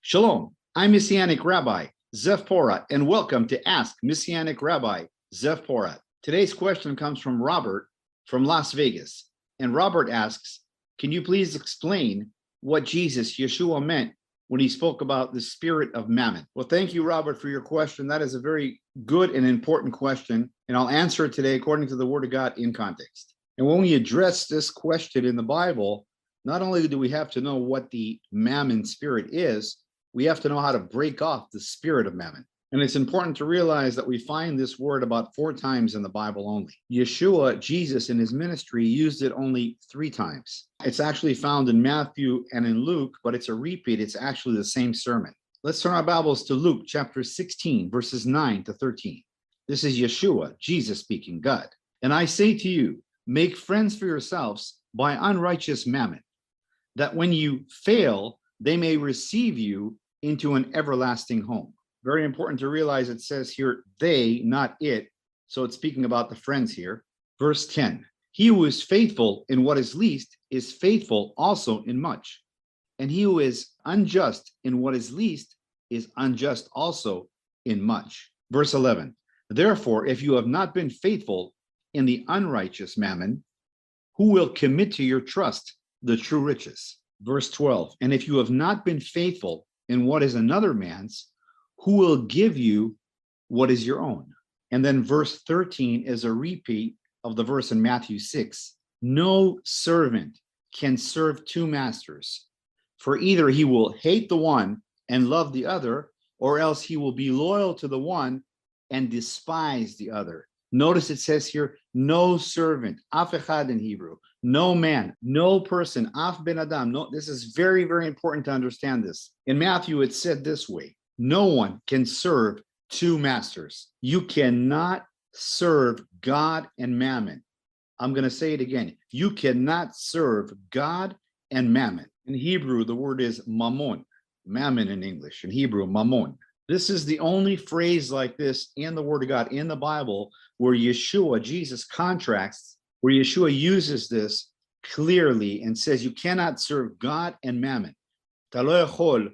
Shalom, I'm Messianic Rabbi Zev Porat, and welcome to Ask Messianic Rabbi Zev Porat. Today's question comes from Robert from Las Vegas. And Robert asks, can you please explain what Jesus, Yeshua, meant when he spoke about the spirit of mammon? Well, thank you, Robert, for your question. That is a very good and important question, and I'll answer it today according to the Word of God in context. And when we address this question in the Bible, not only do we have to know what the mammon spirit is, we have to know how to break off the spirit of mammon. And it's important to realize that we find this word about 4 times in the Bible only. Yeshua, Jesus, in his ministry, used it only 3 times. It's actually found in Matthew and in Luke, but it's a repeat. It's actually the same sermon. Let's turn our Bibles to Luke chapter 16, verses 9 to 13. This is Yeshua, Jesus speaking, God. And I say to you, make friends for yourselves by unrighteous mammon, that when you fail, they may receive you into an everlasting home. Very important to realize it says here, they, not it. So it's speaking about the friends here. Verse 10, he who is faithful in what is least is faithful also in much. And he who is unjust in what is least is unjust also in much. Verse 11, therefore, if you have not been faithful in the unrighteous mammon, who will commit to your trust the true riches? Verse 12, and if you have not been faithful in what is another man's, who will give you what is your own? And then verse 13 is a repeat of the verse in Matthew 6. No servant can serve 2 masters, for either he will hate the one and love the other, or else he will be loyal to the one and despise the other. Notice it says here, no servant, af echad in Hebrew, no man, no person, af ben adam. No, this is very, very important to understand this. In Matthew, it's said this way, no one can serve 2 masters. You cannot serve God and mammon. I'm going to say it again. You cannot serve God and mammon. In Hebrew, the word is mammon, mammon in English, in Hebrew, mammon. This is the only phrase like this in the Word of God, in the Bible, where Yeshua, Jesus, contracts, where Yeshua uses this clearly and says you cannot serve God and mammon. Ta lo yachol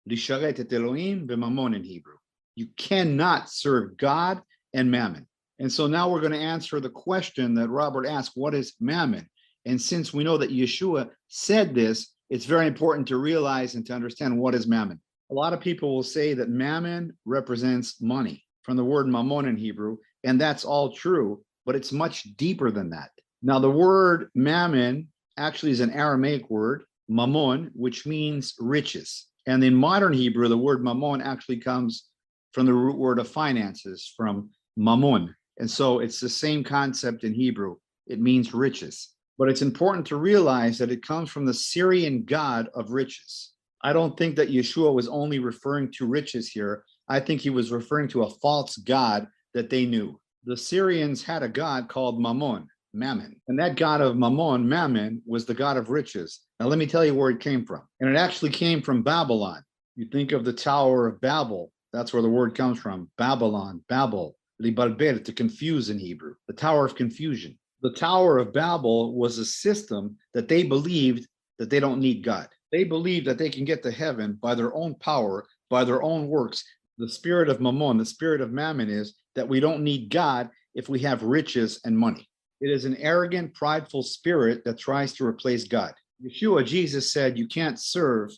lisharet et Elohim v'mamon in Hebrew. You cannot serve God and mammon. And so now we're going to answer the question that Robert asked, what is mammon? And since we know that Yeshua said this, it's very important to realize and to understand what is mammon. A lot of people will say that mammon represents money from the word mammon in Hebrew, and that's all true, but it's much deeper than that. Now, the word mammon actually is an Aramaic word, mammon, which means riches. And in modern Hebrew, the word mammon actually comes from the root word of finances, from mammon. And so it's the same concept in Hebrew. It means riches. But it's important to realize that it comes from the Syrian god of riches. I don't think that Yeshua was only referring to riches here. I think he was referring to a false god that they knew. The Syrians had a god called Mammon, Mammon. And that god of Mammon, Mammon, was the god of riches. Now, let me tell you where it came from. And it actually came from Babylon. You think of the Tower of Babel. That's where the word comes from. Babylon, Babel, libalbel, to confuse in Hebrew. The Tower of Confusion. The Tower of Babel was a system that they believed that they don't need God. They believe that they can get to heaven by their own power, by their own works. The spirit of mammon, the spirit of mammon, is that we don't need God if we have riches and money. It is an arrogant, prideful spirit that tries to replace God. Yeshua, Jesus, said you can't serve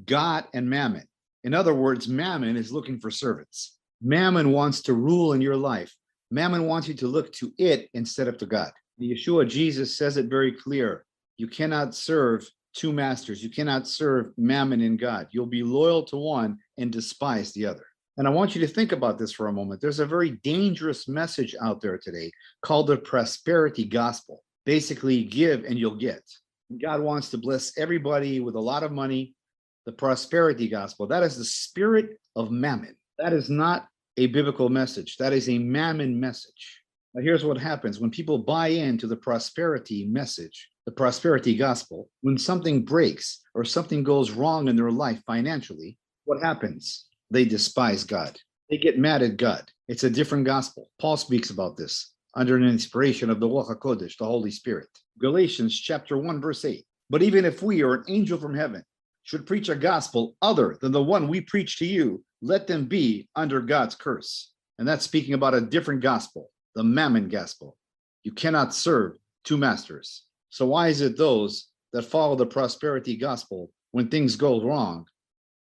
God and mammon. In other words, mammon is looking for servants. Mammon wants to rule in your life. Mammon wants you to look to it instead of to God. Yeshua, Jesus, says it very clear. You cannot serve 2 masters. You cannot serve mammon and God. You'll be loyal to one and despise the other. And I want you to think about this for a moment. There's a very dangerous message out there today called the prosperity gospel. Basically, give and you'll get. God wants to bless everybody with a lot of money. The prosperity gospel, that is the spirit of mammon. That is not a biblical message. That is a mammon message. Now, here's what happens when people buy into the prosperity message, the prosperity gospel. When something breaks or something goes wrong in their life financially, what happens? They despise God. They get mad at God. It's a different gospel. Paul speaks about this under an inspiration of the Ruach HaKodesh, the Holy Spirit. Galatians chapter 1, verse 8. But even if we or an angel from heaven should preach a gospel other than the one we preach to you, let them be under God's curse. And that's speaking about a different gospel, the mammon gospel. You cannot serve two masters. So why is it those that follow the prosperity gospel, when things go wrong,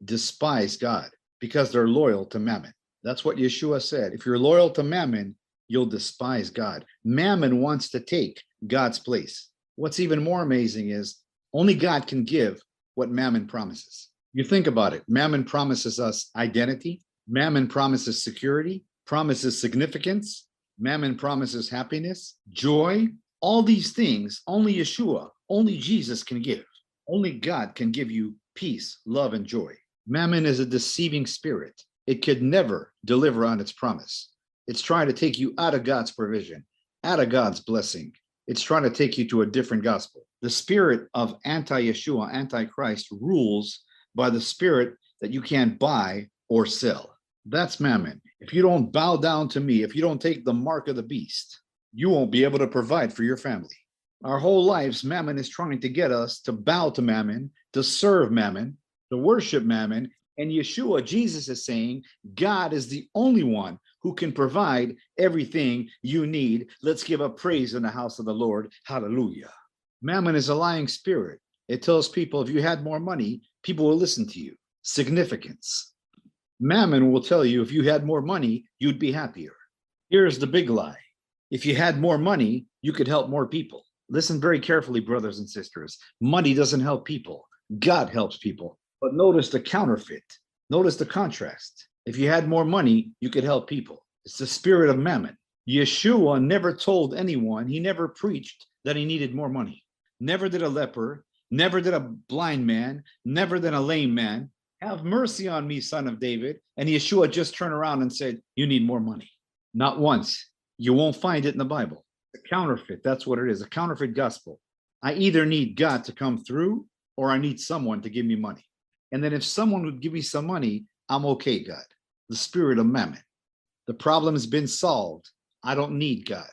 despise God? Because they're loyal to mammon. That's what Yeshua said. If you're loyal to mammon, you'll despise God. Mammon wants to take God's place. What's even more amazing is only God can give what mammon promises. You think about it. Mammon promises us identity. Mammon promises security, promises significance. Mammon promises happiness, joy. All these things, only Yeshua, only Jesus can give. Only God can give you peace, love, and joy. Mammon is a deceiving spirit. It could never deliver on its promise. It's trying to take you out of God's provision, out of God's blessing. It's trying to take you to a different gospel. The spirit of anti-Yeshua, anti-Christ rules by the spirit that you can't buy or sell. That's mammon. If you don't bow down to me, if you don't take the mark of the beast, you won't be able to provide for your family. Our whole lives, mammon is trying to get us to bow to mammon, to serve mammon, to worship mammon. And Yeshua, Jesus, is saying, God is the only one who can provide everything you need. Let's give up praise in the house of the Lord. Hallelujah. Mammon is a lying spirit. It tells people if you had more money, people will listen to you. Significance. Mammon will tell you if you had more money, you'd be happier. Here's the big lie. If you had more money, you could help more people. Listen very carefully, brothers and sisters. Money doesn't help people. God helps people. But notice the counterfeit. Notice the contrast. If you had more money, you could help people. It's the spirit of mammon. Yeshua never told anyone, he never preached that he needed more money. Never did a leper, never did a blind man, never did a lame man. Have mercy on me, son of David. And Yeshua just turned around and said, you need more money. Not once. You won't find it in the Bible. A counterfeit, that's what it is, a counterfeit gospel. I either need God to come through or I need someone to give me money. And then if someone would give me some money, I'm okay, God. The spirit of mammon. The problem has been solved. I don't need God.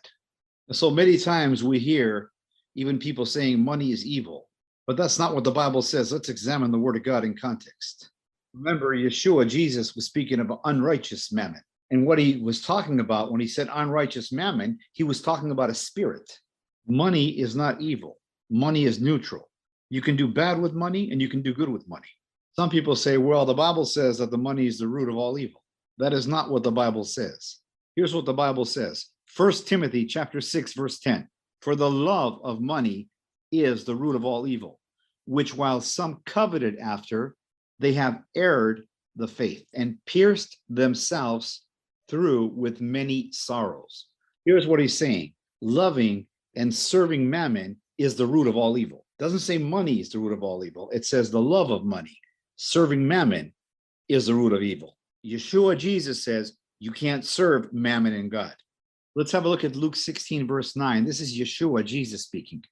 And so many times we hear even people saying money is evil, but that's not what the Bible says. Let's examine the word of God in context. Remember, Yeshua, Jesus, was speaking of unrighteous mammon. And what he was talking about when he said unrighteous mammon, he was talking about a spirit. Money is not evil. Money is neutral. You can do bad with money and you can do good with money. Some people say, well, the Bible says that the money is the root of all evil. That is not what the Bible says. Here's what the Bible says. 1 Timothy chapter 6, verse 10. For the love of money is the root of all evil, which while some coveted after, they have erred the faith and pierced themselves through with many sorrows. Here's what he's saying. Loving and serving mammon is the root of all evil. It doesn't say money is the root of all evil. It says the love of money. Serving mammon is the root of evil. Yeshua, Jesus says you can't serve mammon and God. Let's have a look at Luke 16, verse 9. This is Yeshua, Jesus speaking.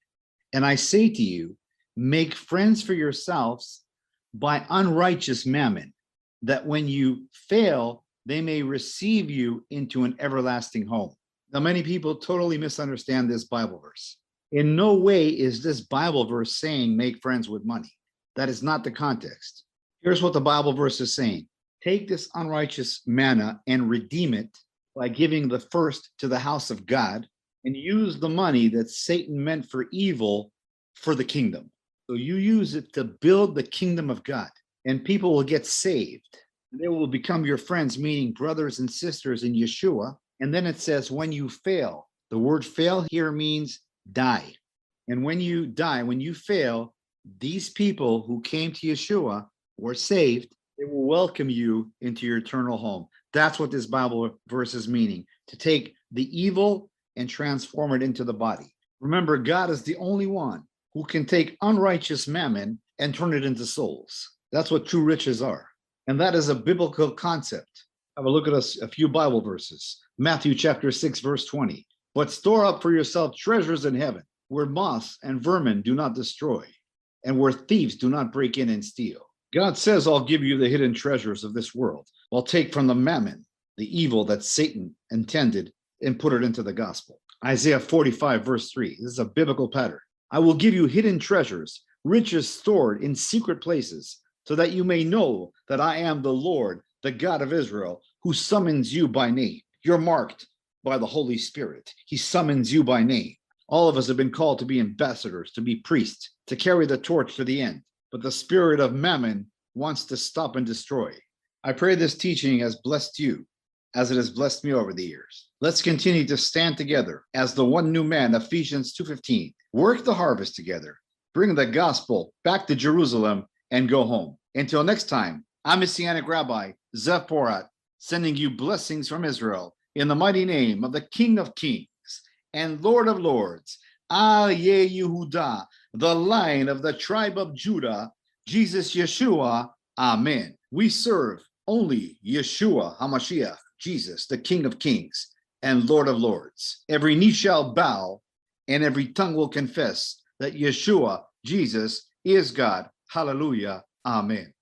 And I say to you, make friends for yourselves by unrighteous mammon, that when you fail, they may receive you into an everlasting home. Now, many people totally misunderstand this Bible verse. In no way is this Bible verse saying make friends with money. That is not the context. Here's what the Bible verse is saying. Take this unrighteous manna and redeem it by giving the first to the house of God, and use the money that Satan meant for evil for the kingdom. So you use it to build the kingdom of God, and people will get saved. They will become your friends, meaning brothers and sisters in Yeshua. And then it says, when you fail, the word fail here means die. And when you die, when you fail, these people who came to Yeshua were saved. They will welcome you into your eternal home. That's what this Bible verse is meaning, to take the evil and transform it into the body. Remember, God is the only one who can take unrighteous mammon and turn it into souls. That's what true riches are. And that is a biblical concept. Have a look at a few Bible verses. Matthew chapter 6, verse 20. But store up for yourself treasures in heaven, where moths and vermin do not destroy, and where thieves do not break in and steal. God says, I'll give you the hidden treasures of this world. I'll take from the mammon, the evil that Satan intended, and put it into the gospel. Isaiah 45, verse 3. This is a biblical pattern. I will give you hidden treasures, riches stored in secret places, so that you may know that I am the Lord, the God of Israel, who summons you by name. You're marked by the Holy Spirit. He summons you by name. All of us have been called to be ambassadors, to be priests, to carry the torch to the end. But the spirit of mammon wants to stop and destroy. I pray this teaching has blessed you as it has blessed me over the years. Let's continue to stand together as the one new man, Ephesians 2:15. Work the harvest together. Bring the gospel back to Jerusalem and go home. Until next time, I'm Messianic Rabbi Zev Porat, sending you blessings from Israel in the mighty name of the King of Kings and Lord of Lords, Aryeh Yehuda, the Lion of the tribe of Judah, Jesus Yeshua. Amen. We serve only Yeshua HaMashiach, Jesus, the King of Kings and Lord of Lords. Every knee shall bow and every tongue will confess that Yeshua, Jesus, is God. Hallelujah. Amen.